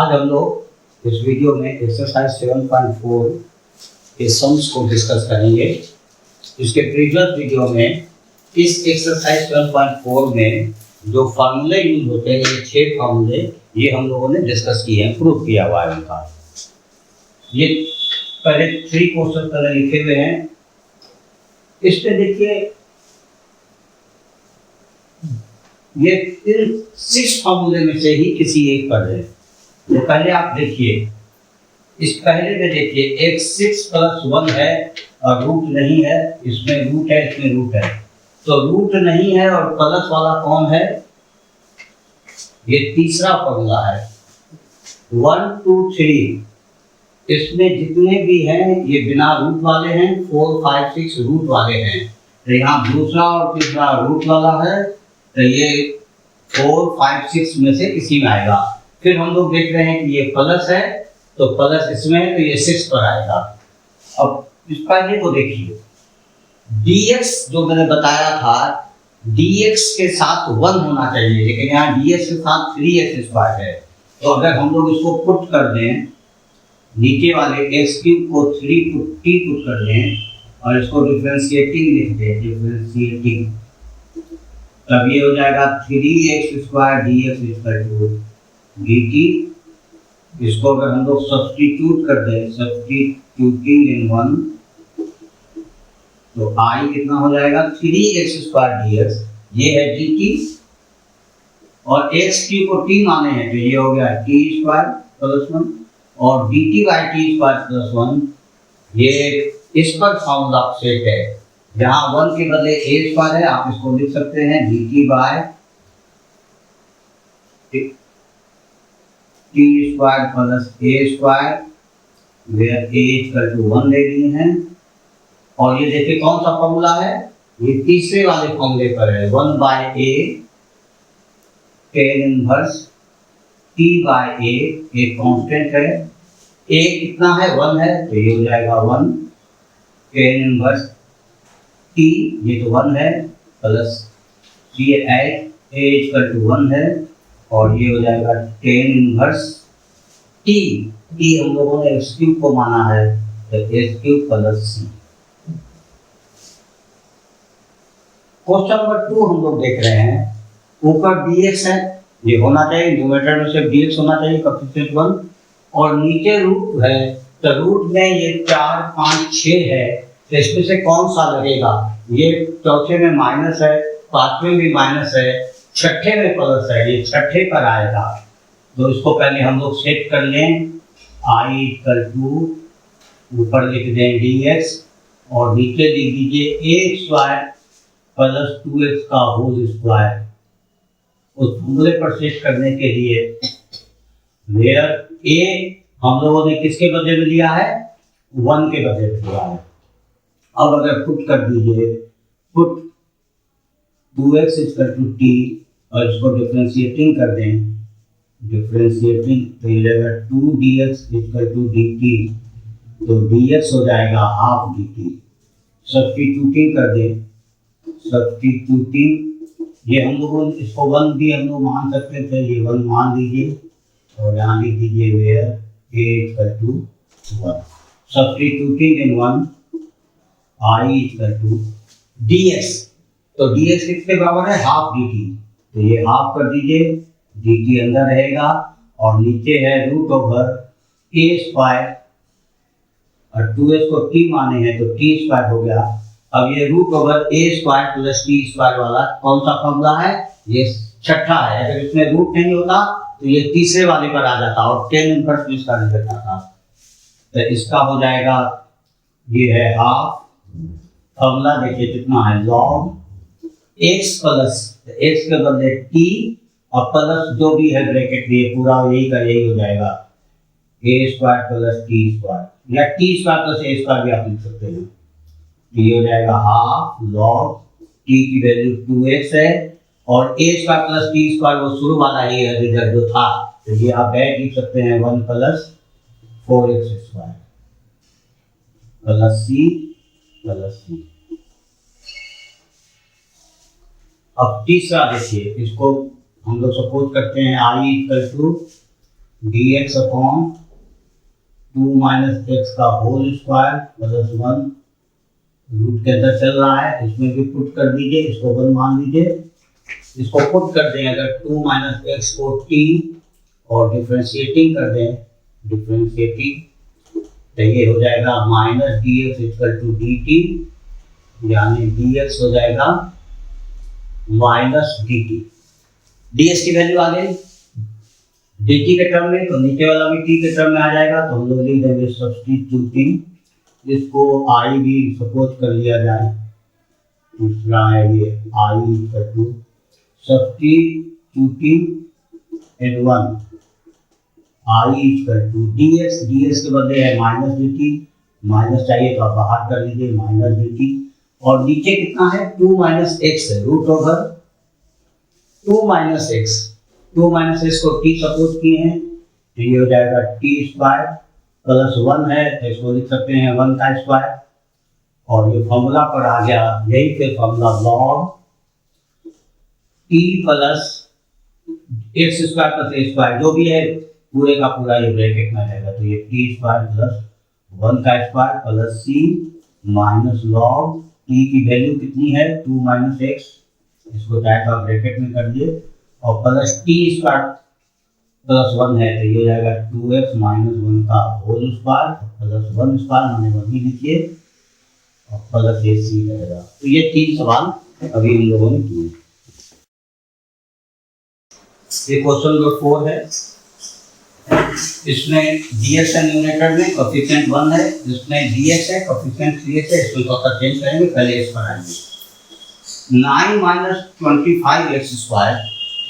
आज हम लोग इस वीडियो में एक्सरसाइज 7.4 के सम्स को डिस्कस करेंगे। इसके प्रीवियस वीडियो में इस एक्सरसाइज 7.4 में जो फार्मूले यूज होते हैं, ये 6 फार्मूले ये हम लोगों ने डिस्कस किए हैं, प्रूव किया हुआ है उनका। ये पहले 3 क्वेश्चन पहले लिखे हुए हैं। इसमें देखिए ये 6 फार्मूले में से ही किसी एक पर है। तो पहले आप देखिए, इस पहले में देखिए x6 + 1 है और रूट नहीं है, इसमें रूट है, इसमें रूट है, तो रूट नहीं है और प्लस वाला कौन है? ये तीसरा फार्मूला है 1 2 3। इसमें जितने भी हैं ये बिना रूट वाले हैं, 4 5 6 रूट वाले हैं। तो यहाँ दूसरा और तीसरा रूट वाला है, तो ये 4 5 6 में से किसी में आएगा। फिर हम लोग देख रहे हैं कि ये प्लस है, तो प्लस इसमें है, तो ये 6 पर आएगा। अब इस पहले को देखिए, dx जो मैंने बताया था, dx के साथ 1 होना चाहिए, लेकिन यहाँ dx के साथ 3x² है। तो अगर हम लोग इसको पुट कर दें, नीचे वाले x³ को 3 पुट कर दें और इसको डिफरेंशिएटिंग लिख दें, डिफरेंशिएटिंग, तब ये हो जाएगा 3x² dx dt। इसको अगर हम लोग सब्स्टिट्यूट कर दें, सब्स्टिट्यूटिंग इन 1, तो i कितना हो जाएगा 3x² dx, ये है dt, और x³ को t माने हैं, तो ये हो गया t² + 1, और dt/t² + 1, ये इस पर फॉर्मूला सेट है। जहाँ 1 के बदले a² है, आप इसको लिख सकते हैं dt/t² + a², where a = 1 ले लिए हैं। और ये देखिए कौन सा फॉर्मूला है, ये तीसरे वाले फॉर्मूले पर है, 1/a tan इनवर्स t/a, एक कांस्टेंट है, a कितना है 1 है, तो ये हो जाएगा 1 tan इनवर्स t, ये तो 1 है, प्लस ये a = 1 है, और ये हो जाएगा tan इनवर्स t हम लोगों ने x³ को माना है, तो s³ + c। क्वेश्चन नंबर 2 हम लोग देख रहे हैं, ऊपर dx है, ये होना चाहिए, न्यूमरेटर में सिर्फ dx होना चाहिए, कोएफिशिएंट 1, और नीचे रूट है, तो रूट में ये 4 5 6 है, तो इसमें से कौन सा लगेगा? ये चौथे में माइनस है, पांचवें भी माइनस है, छठे में प्लस है, ये छठे पर आएगा। तो इसको पहले हम लोग सेट कर लें, i = ऊपर लिख दें dx और नीचे लिख दीजिए a² + 2x का होल स्क्वायर। उस फॉर्मूले पर सेट करने के लिए वेयर a हम लोगों ने किसके बदले में लिया है? 1 के बदले में लिया है। अब अगर पुट कर दीजिए, पुट 2x = t और इसको डिफरेंशिएटिंग कर दें, डिफरेंशिएटिंग तो ये जाएगा 2dx = dt, तो dx हो जाएगा ½ dt। सब्स्टिट्यूटिंग कर दें, सब्स्टिट्यूटिंग, ये हम लोगों इसको 1 भी हम लोग मान सकते थे, ये 1 मान लीजिए और यहाँ लिख दीजिए where a = 1। Substituting in 1, i = dx, तो dx किसके बराबर है? ½ dt, तो ये हाफ कर दीजिए, dt अंदर रहेगा और नीचे है √a² और 2s को t माने हैं, तो t² हो गया। अब ये √a² + t² वाला कौन सा फॉर्मूला है? ये छठा है। अगर इसमें रूट नहीं होता तो ये तीसरे वाले पर आ जाता और tan इनवर्स में इसका निकलता था। तो इसका हो जाएगा, ये है हाफ, फॉर्मूला देखिए कितना है, log x + x के बदले t और प्लस जो भी है ब्रैकेट में पूरा यही का यही हो जाएगा, a² + t² या t² + a² भी आप लिख सकते हैं। ये हो जाएगा हाफ log t की वैल्यू 2x है और a² + t² वो शुरू वाला ही है रिजल्ट जो था, तो ये आप ऐड लिख सकते हैं 1 + 4x² + c। अब तीसरा देखिए, इसको हम लोग सपोज करते हैं i = dx upon 2 minus x का होल स्क्वायर प्लस 1 रूट के अंदर चल रहा है, इसमें भी पुट कर दीजिए, इसको 1 मान लीजिए, इसको पुट कर दें अगर 2 माइनस एक्स को t और डिफरेंशिएटिंग कर दें, डिफरेंशिएटिंग तो ये हो जाएगा minus D X equal to D T, यानी डी एक्स हो जाएगा minus D T. D X की वैल्यू आ गई डी टी के टर्म में, तो नीचे वाला भी टी के टर्म में आ जाएगा, तो हम लोग लिख देंगे सब्स्टिट्यूटिंग, इसको आई भी सपोज कर लिया जाए, दूसरा है ये I equal to substituting in one I equal to D X के बदले है माइनस डी टी, माइनस चाहिए तो आप बाहर कर लीजिए माइनस डी टी, और नीचे कितना है 2 माइनस एक्स है, root over 2 minus X, 2 minus X को टी सपोज किए हैं, तो ये हो जाएगा टी स्क्वायर प्लस 1 है, तो इसको लिख सकते हैं 1 का स्क्वायर, और ये फॉर्मूला पर आ गया, यही फिर formula log T plus X square plus A square जो भी है पूरे का पूरा ये ब्रैकेट में रहेगा, तो ये टी स्क्वायर प्लस 1 का स्क्वायर प्लस सी माइनस लॉग टी की वैल्यू कितनी है 2 माइनस एक्स, इसको चाहे तो आप ब्रैकेट में कर दिए, और प्लस टी स्क्वायर प्लस 1 है, तो ये हो जाएगा 2x माइनस 1 का होल स्क्वायर प्लस 1 स्क्वायर मैंने 1 ही लिखिए, और प्लस ए सी रहेगा। तो ये 3 सवाल अभी इन लोगों ने किए। ये क्वेश्चन नंबर 4 है, इसमें dx है न्यूमरेटर में, कोएफिशिएंट 1 है, इसमें dx है, कोएफिशिएंट 3x है, इसको थोड़ा चेंज करेंगे, पहले इस पर आएंगे। 9 माइनस 25 एक्स स्क्वायर,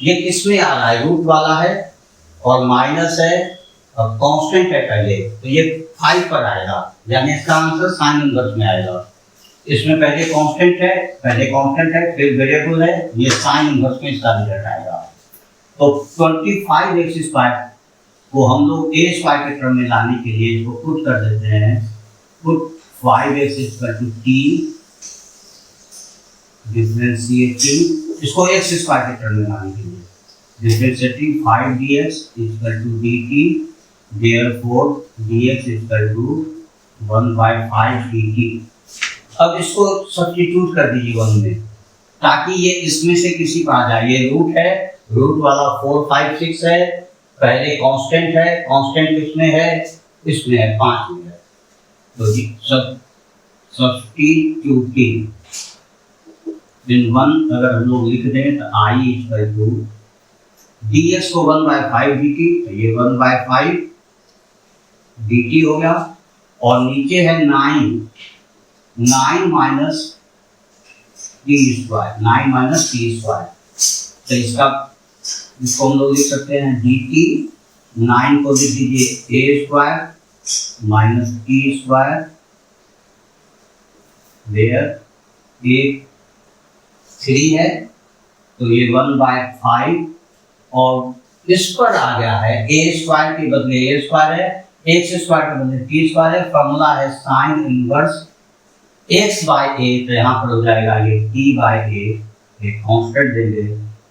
ये किसमें आ रहा है, रूट वाला है और माइनस है और कांस्टेंट है पहले, तो ये 5 पर आएगा, यानी इसका आंसर साइन इनवर्स में आएगा। इसमें पहले कांस्टेंट है, फिर वेरिएबल है, ये साइन इनवर्स में इसका रिजल्ट आएगा। तो 25 एक्स स्क्वायर को हम लोग ए स्क्वायर के टर्म में लाने के लिए इसको पुट कर देते हैं, put 5x equal to T differentiating, इसको एक्स स्क्वायर के टर्म में लाने के लिए differentiating 5dx equal to dt, therefore dx equal to 1/5 dt। अब इसको सब्स्टिट्यूट कर दीजिए 1 में, ताकि ये इसमें से किसी पर आ जाए, ये रूट है, रूट वाला 4 5 6 है, पहले कांस्टेंट है, कांस्टेंट किसमें है, इसमें है 5 में है, तो जी सब्स्टिट्यूटिंग इन 1 अगर हम लोग लिख दें तो आई इक्वल टू dx को 1/5 dt, तो ये 1/5 dt हो गया, और नीचे है 9 माइनस टी स्क्वायर, तो इसको हम लोग लिख सकते हैं dt, 9 को लिख दीजिए a square minus T square, where a 3 है, तो ये 1/5, और इस पर आ गया है a स्क्वायर के बदले a स्क्वायर है, x स्क्वायर के बदले t स्क्वायर है, फॉर्मूला है sine inverse x by a, तो यहाँ पर हो जाएगा ये t बाय a, एक कांस्टेंट देंगे,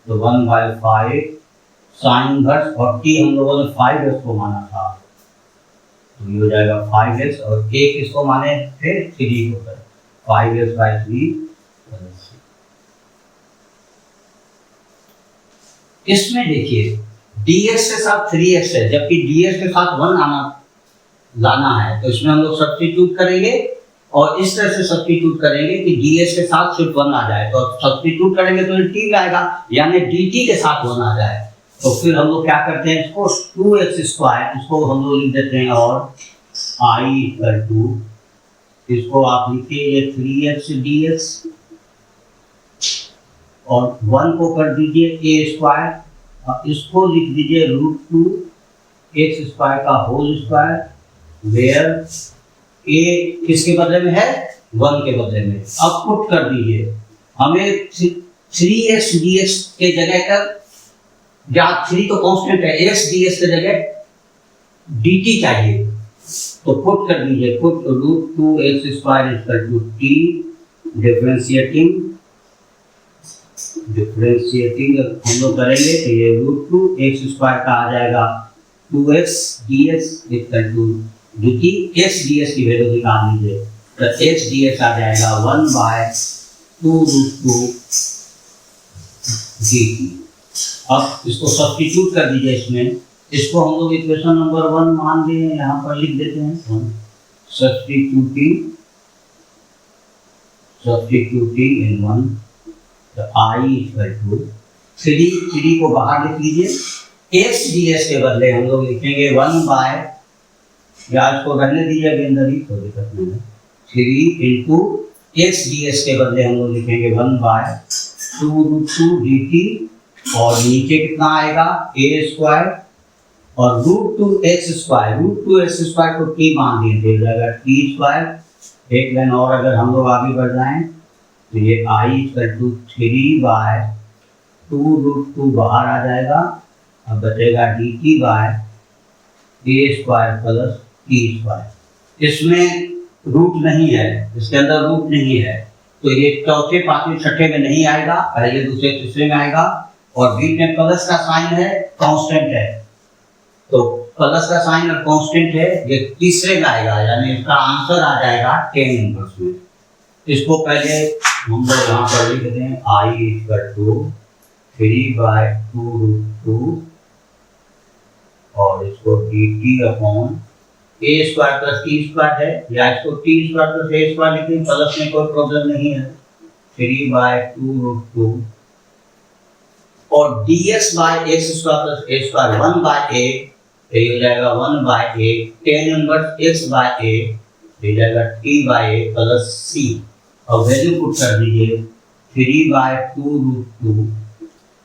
तो 1/5 साइन इनवर्स, और t हम लोगों ने 5x को माना था, तो ये हो जाएगा 5x, और a किसको माने थे 3 को, 5x/3। इसमें देखिए dx के साथ 3x है, जबकि dx के साथ 1 लाना है, तो इसमें हम लोग सब्स्टिट्यूट करेंगे, और इस तरह से सब्स्टिट्यूट करेंगे कि dx के साथ सिर्फ 1 आ जाए, तो सब्स्टिट्यूट करेंगे तो t आएगा, यानी dt के साथ 1 आ जाए, तो फिर हम लोग क्या करते हैं, इसको 2x स्क्वायर, इसको हम लोग लिख देते हैं, और i इक्वल टू, इसको आप लिखिए ये 3x dx, और 1 को कर दीजिए a स्क्वायर, और इसको लिख दीजिए √2 x स्क्वायर का होल स्क्वायर, वेयर a किसके बदले में है, 1 के बदले में। अब पुट कर दीजिए, हमें 3x dx के जगह का, जहाँ 3 तो कांस्टेंट है, x dx के जगह dt चाहिए, तो पुट कर दीजिए, put √2 x square equal to t differentiating हम लोग करेंगे, तो ये √2 x स्क्वायर का आ जाएगा 2x dx equal to dt, x ds की वैल्यू निकाल लीजिए, तो x ds आ जाएगा 1/2√2 dt। अब इसको सब्स्टिट्यूट कर दीजिए इसमें, इसको हम लोग इक्वेशन नंबर 1 मान लिए, यहाँ पर लिख देते हैं सब्स्टिट्यूटिंग इन 1, तो i इक्वल टू 3 को बाहर लिख लीजिए, x ds के बदले हम लोग लिखेंगे 1 बाय, या इसको रहने दीजिए अभी अंदर ही, कोई दिक्कत नहीं है, 3 इंटू x ds के बदले हम लोग लिखेंगे 1/2√2 dt, और नीचे कितना आएगा a स्क्वायर और √2x² को t मान दिए, दे जाएगा t स्क्वायर। एक लाइन और अगर हम लोग आगे बढ़ जाएं तो ये i इक्वल टू 3/2√2 बाहर आ जाएगा, अब बचेगा dt by a square plus t square. इसमें रूट नहीं है, इसके अंदर रूट नहीं है, तो ये चौथे पांचवें छठे में नहीं आएगा, पहले दूसरे तीसरे में आएगा, और बीच में प्लस का साइन है, कांस्टेंट है, तो प्लस का साइन और कांस्टेंट है, ये तीसरे में आएगा, यानी इसका आंसर आ जाएगा 10 इनवर्स में। इसको पहले हम लोग यहाँ पर लिख देते हैं i इक्वल टू 3/2√2 और इसको dt upon a square plus t square है, या इसको t square plus a square लिखें, प्लस में कोई प्रॉब्लम नहीं है, 3/2√2 और dx by x square plus a square 1/a, ये हो जाएगा 1/a, tan inverse x by a, ये जाएगा t by a plus c, और वैल्यू पुट कर दीजिए 3/2√2,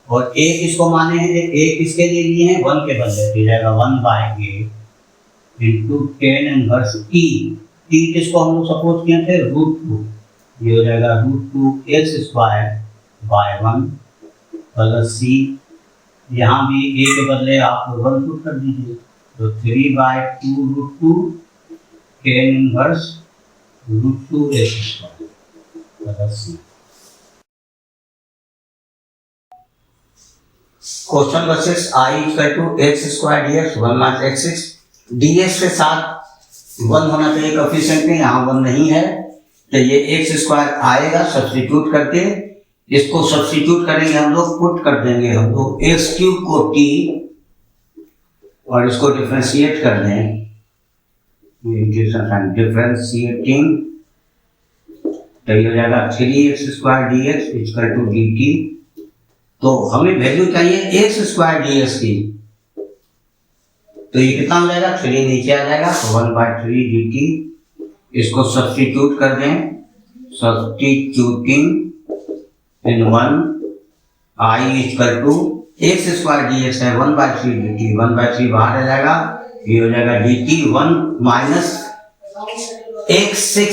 और a किसको माने हैं, a किसके लिए लिए हैं, 1 के बदले, ये जाएगा 1/a into tan inverse t किसको हम लोग सपोज किए थे, √2, ये हो जाएगा √2x² बाय 1 प्लस c, यहाँ भी a के बदले आप 1 पुट कर दीजिए, तो 3/2√2 tan inverse √2x² plus c। Question versus i equal to x² dx 1 minus x6, dx के साथ 1 होना चाहिए कोएफिशिएंट में, यहाँ 1 नहीं है, तो ये x² आएगा, सब्स्टिट्यूट करके इसको सब्स्टिट्यूट करेंगे हम लोग, पुट कर देंगे हम लोग x³ को t और इसको डिफरेंशिएट कर दें, डिफरेंशिएटिंग, तो ये हो जाएगा 3x² dx equal to dt, तो हमें वैल्यू चाहिए x² dx की, तो ये कितना हो जाएगा, 3 नीचे आ जाएगा, तो 1/3 dt, इसको सब्स्टिट्यूट कर दें, substituting in 1 i equal to x² dx है 1/3 dt, 1/3 बाहर आ जाएगा, ये हो जाएगा dt 1 माइनस x6,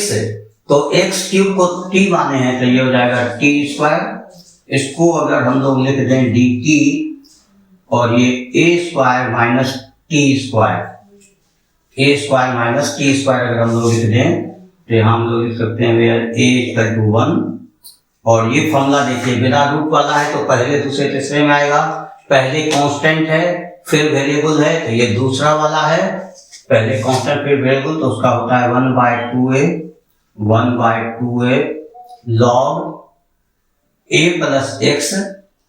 तो x³ को t माने हैं, तो ये हो जाएगा t², इसको अगर हम लोग लिख दें dt, और ये a² माइनस t² अगर हम लोग लिख दें, तो हम लोग लिख सकते हैं a इक्वल टू 1, और ये फॉर्मूला देखिए बिना रूट वाला है, तो पहले दूसरे तीसरे में आएगा, पहले कांस्टेंट है फिर वेरिएबल है, तो ये दूसरा वाला है, पहले कांस्टेंट फिर वेरिएबल, तो उसका होता है 1/2a log a plus x,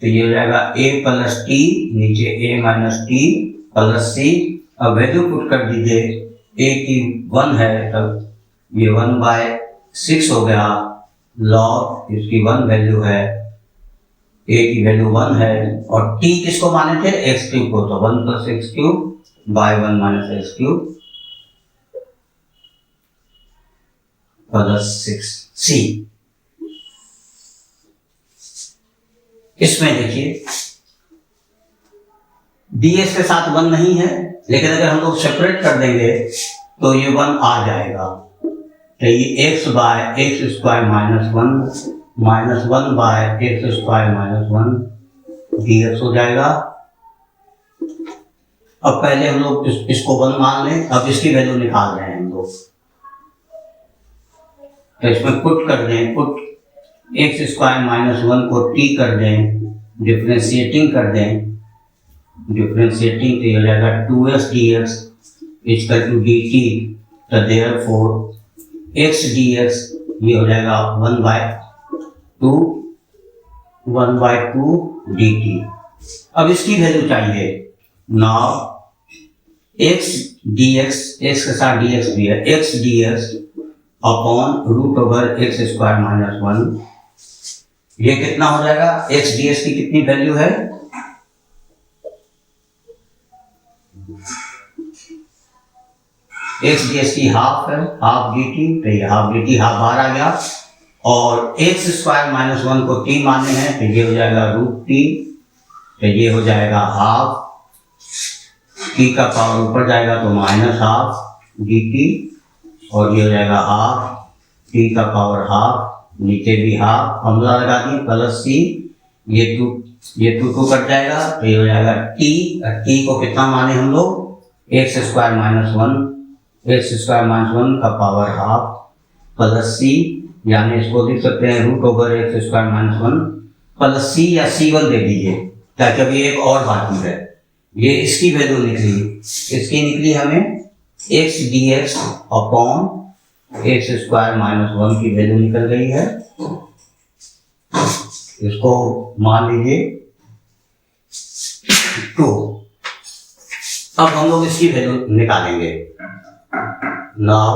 तो ये हो जाएगा a प्लस t, नीचे a minus t plus c, अब वैल्यू पुट कर दीजिए, a की 1 है, तब ये 1/6 हो गया, log इसकी 1 वैल्यू है, a की वैल्यू 1 है, और t किसको माने थे, x³ को, तो 1 plus x³ bye 1 minus x³ plus 6c। इसमें देखिए ds के साथ 1 नहीं है, लेकिन अगर हम लोग सेपरेट कर देंगे तो ये 1 आ जाएगा, तो ये x by x² minus 1 by x² minus 1 dx हो जाएगा। अब पहले हम लोग इसको 1 मान लें, अब इसकी वैल्यू निकाल रहे हैं हम लोग, तो इसमें पुट कर दें, पुट x² माइनस 1 को t कर दें, डिफरेंशिएटिंग कर दें, डिफरेंशिएटिंग तो ये हो जाएगा 2x dx equal to dt, तो देयरफॉर x dx ये हो जाएगा 1/2 dt। अब इसकी वैल्यू चाहिए। नाउ x dx, x के साथ dx भी है, x dx upon root over X square minus 1, ये कितना हो जाएगा? x ds की कितनी वैल्यू है? x ds की हाफ है, हाफ dt, तो ये हाफ dt हाफ बाहर आ गया, और एक्स स्क्वायर माइनस 1 को t माने हैं, तो ये हो जाएगा रूट t, तो ये हो जाएगा हाफ t का पावर ऊपर जाएगा तो माइनस हाफ dt, और ये हो जाएगा हाफ t का पावर हाफ, नीचे भी हाफ, फॉर्मूला लगा दिए प्लस c, ये टू कट जाएगा, तो ये हो जाएगा t को कितना माने हम लोग? एक्स स्क्वायर माइनस 1 का पावर हाफ प्लस c, यानी इसको लिख सकते हैं root over X square minus 1 plus c, या c1 दे दीजिए ताकि अभी एक और बाकी है। ये इसकी वैल्यू निकली, इसकी निकली हमें x dx upon x square minus 1 की वैल्यू निकल गई है। इसको मान लीजिए 2। अब हम लोग इसकी वैल्यू निकालेंगे। Now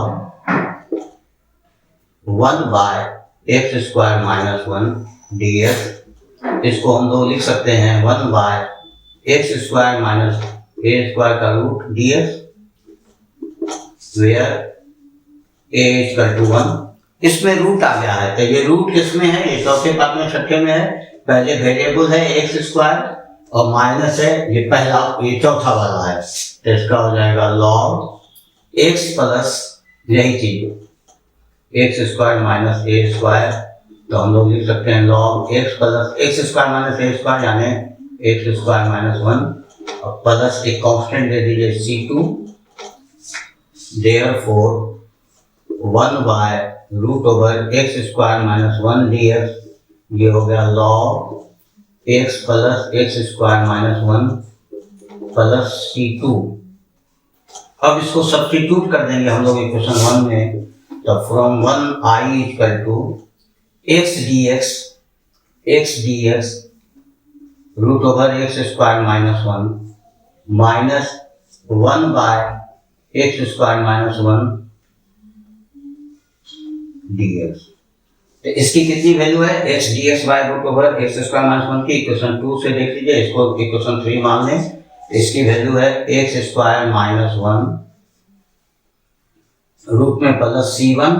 1/x square minus 1 dx, इसको हम लोग लिख सकते हैं 1/x square minus a square का root dx, where a equal to 1। इसमें रूट आ गया है, तो ये रूट किसमें है? ये चौथे पार्ट में, छठे में है। पहले वेरिएबल है एक्स स्क्वायर और माइनस है ये पहला, ये चौथा वाला है, तो इसका हो जाएगा log x प्लस यही चीज X square minus A square, तो हम लोग लिख सकते हैं log x plus X square minus A square, यानी एक्स स्क्वायर माइनस 1, और प्लस एक कांस्टेंट दे दीजिए c2, देयरफॉर 1/रूट एक्स स्क्वायर माइनस 1 dx, ये हो गया log x plus X square minus 1 plus c2। अब इसको सब्स्टिट्यूट कर देंगे हम लोग इक्वेशन 1 में, तो from 1i equal to x dx root over X square minus 1 minus 1/एक्स स्क्वायर माइनस 1 dx। तो इसकी कितनी वैल्यू है? x dx by root over X square minus 1 की इक्वेशन 2 से देख लीजिए, इसको इक्वेशन 3 मान लें। इसकी वैल्यू है एक्स स्क्वायर माइनस 1 रूट में प्लस c1,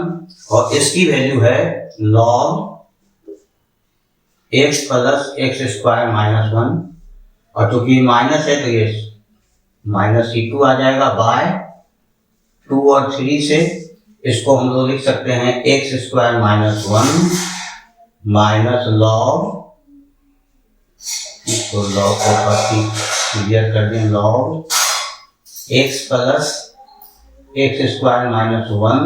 और इसकी वैल्यू है log x plus X square minus 1, और चूंकि माइनस है तो ये माइनस c2 आ जाएगा बाय 2 और 3 से। इसको हम लोग लिख सकते हैं x square minus 1 minus log, तो log को क्लियर कर दें, log x plus X square minus 1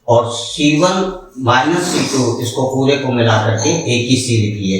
और c1 माइनस c2, इसको पूरे को मिला करके एक ही c लिखिए।